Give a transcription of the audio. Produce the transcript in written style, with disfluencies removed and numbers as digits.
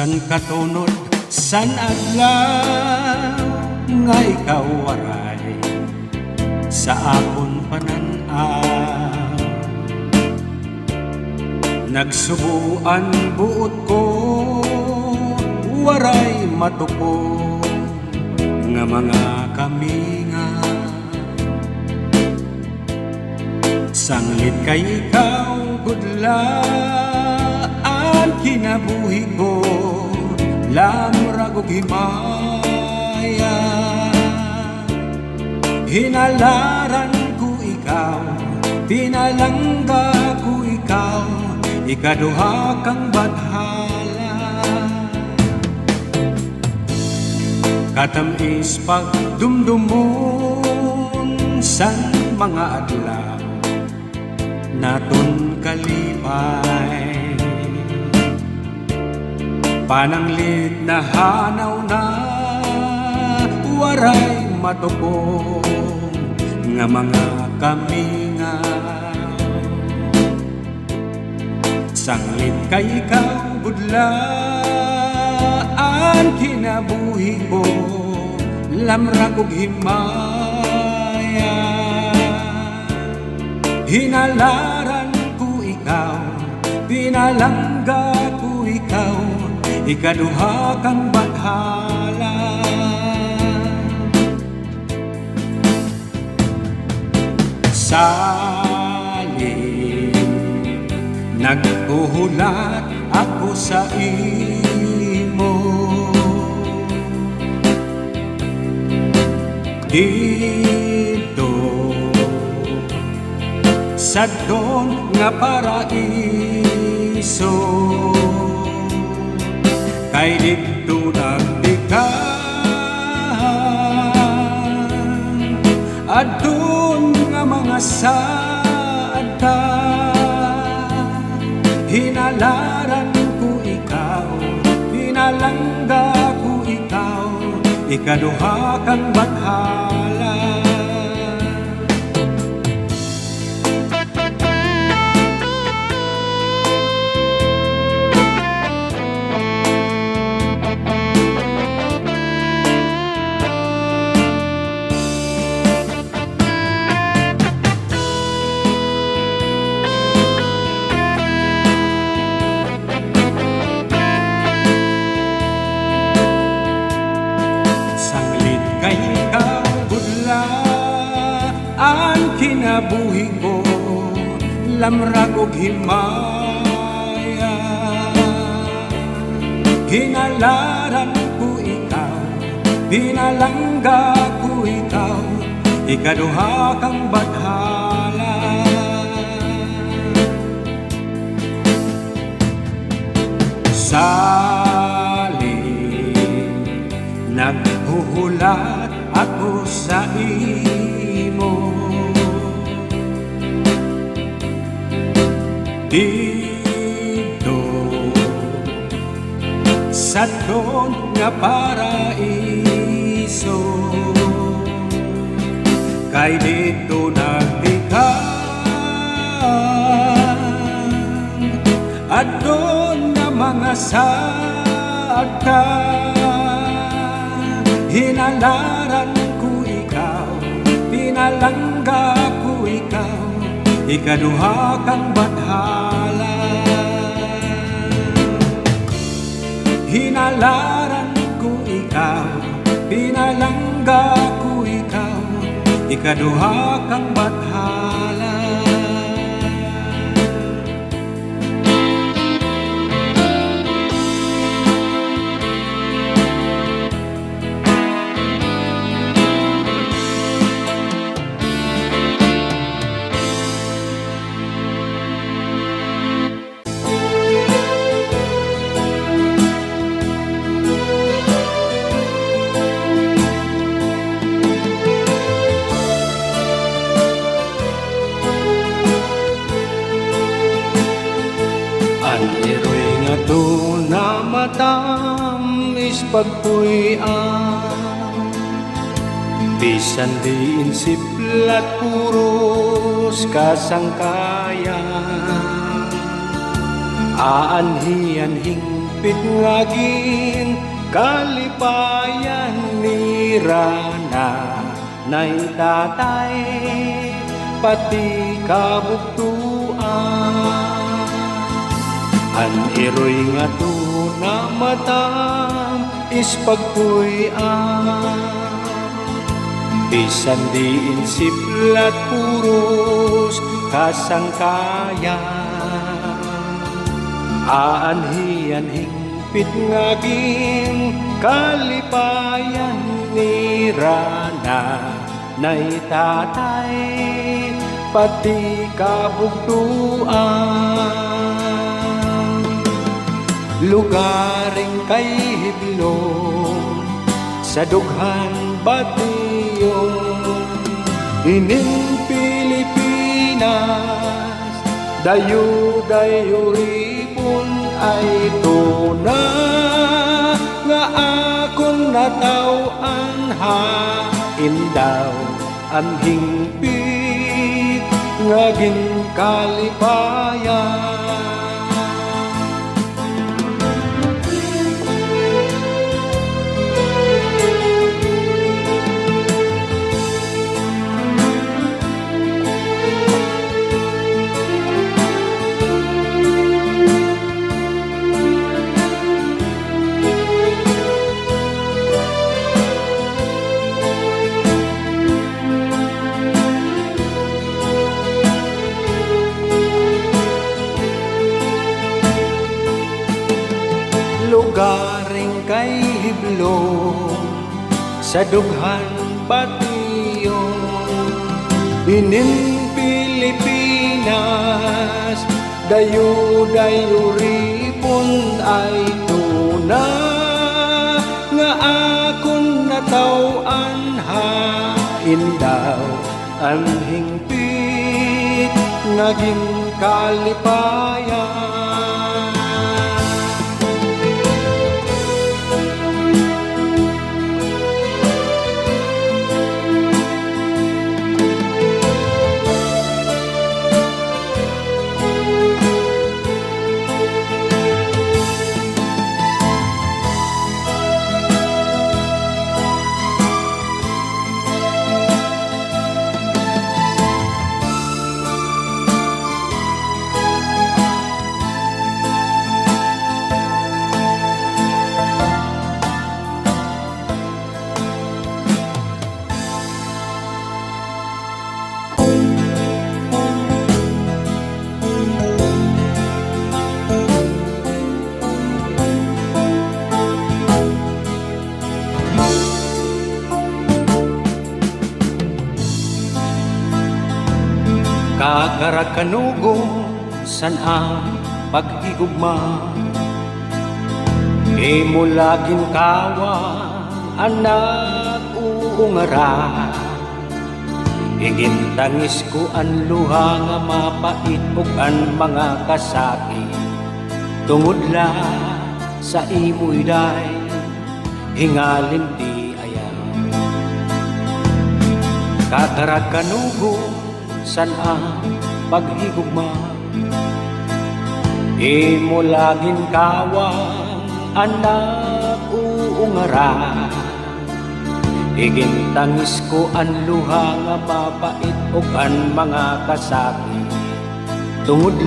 San katunod, san adlaw nga ikaw waray sa akon panan-aw. Nagsubuan buot ko, waray matupo nga mga kaminga. Sanglit kay ikaw gudlaan kinabuhi ko, lamrag og himaya. Hinalaran ko ikaw, pinalangga ko ikaw, ikaduha kang badhala. Katamis pagdumdumon san mga adlaw naton kalipay. Pananglit na hanaw na waray matupong nga mga kaminga. Sanglit kay ikaw budlaan kinabuhi ko, lamrag og himaya. Hinalaran ko ikaw, pinalangga ko ikaw, ikaduha kang badhala. Saling nagbuhulat ako sa imo, dito sa doon nga paraiso. Kay dito nagtikan adun nga mga sada. Hinalaran ko ikaw, pinalangga ko ikaw, ikaduha kang badhala. Kay ikaw budlaan kinabuhi ko, lamrag og himaya. Hinalaran ko ikaw, pinalangga ko ikaw, ikaduha kang badhala. Saling naghuhulat ako sa imo, dito sa doon nga paraiso. Kay dito nagtikan adun nga mga sada. Hinalaran ko ikaw, pinalangga ko ikaw, ikaduha kang badhala. Hinalaran ko ikaw, pinalangga ko ikaw, ikaduha kang badhala. Aniroy nga doon na matamis pagpuy-an, bisan diin siplat puros kasangkayan. Aanhi-anhing hingpit ngagin kalipayan ni Rana nay tatay pati kabuktuan an iroy nga to na matam is pagpuyan bisan diin siplat puros kasangkayan aanhian hingpit ngaging kalipayan ni Rana nay tatay pati kabugtuan lugaring kay hiblong sa dughan batiyong ining Pilipinas dayo-dayo ripon ay tuna nga akong natawan hain daw ang hingpit ngaging kalipayan lugaring kay hiblong sa dughan batiyong inin Pilipinas dayo-dayo ripon ay tuna nga akong natawan hain daw ang hingpit ngaging kalipayan kakarakanugon san ang paghigugma imo laging kawa anak uungara igintangis ko ang luha nga mapait ug ang mga kasaki tungod la sa imo'y day hingalin di ayaw kakarakanugon san ang paghigugma imo laging kawang anak uungara igintangis ko ang luha nga mapait ug ang mga kasaki tungod